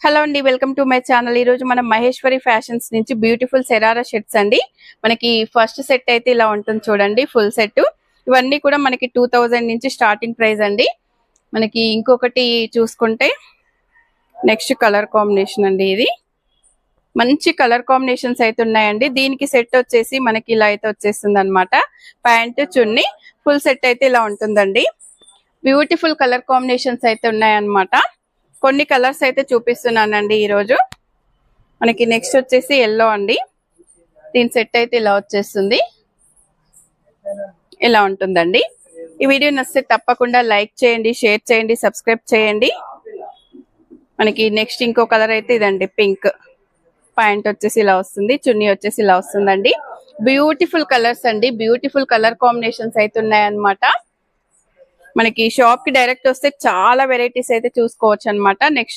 Hello అండి, welcome to my channel. ఈ రోజు మనం మహేశ్వరి ఫ్యాషన్స్ నుంచి బ్యూటిఫుల్ శరారా షర్ట్స్ అండి. మనకి ఫస్ట్ సెట్ అయితే ఇలా ఉంటుంది చూడండి, ఫుల్ సెట్. ఇవన్నీ కూడా మనకి 2000 నుంచి స్టార్టింగ్ ప్రైస్ అండి. మనకి ఇంకొకటి చూసుకుంటే నెక్స్ట్ కలర్ కాంబినేషన్ అండి. ఇది మంచి కలర్ కాంబినేషన్స్ అయితే ఉన్నాయండి. దీనికి సెట్ వచ్చేసి మనకి ఇలా అయితే వచ్చేస్తుంది అనమాట. ప్యాంటు చున్నీ ఫుల్ సెట్ అయితే ఇలా ఉంటుందండి. బ్యూటిఫుల్ కలర్ కాంబినేషన్స్ అయితే ఉన్నాయన్నమాట. కొన్ని కలర్స్ అయితే చూపిస్తున్నానండి ఈరోజు. మనకి నెక్స్ట్ వచ్చేసి ఎల్లో అండి. దీని సెట్ అయితే ఇలా వచ్చేస్తుంది, ఇలా ఉంటుందండి. ఈ వీడియో నచ్చితే తప్పకుండా లైక్ చేయండి, షేర్ చేయండి, సబ్స్క్రైబ్ చేయండి. మనకి నెక్స్ట్ ఇంకో కలర్ అయితే ఇదండి, పింక్. ప్యాంట్ వచ్చేసి ఇలా వస్తుంది, చున్నీ వచ్చేసి ఇలా వస్తుందండి. బ్యూటిఫుల్ కలర్స్ అండి, బ్యూటిఫుల్ కలర్ కాంబినేషన్స్ అయితే ఉన్నాయన్నమాట. మనకి షాప్ కి డైరెక్ట్ వస్తే చాలా వెరైటీస్ అయితే చూసుకోవచ్చు అనమాట. నెక్స్ట్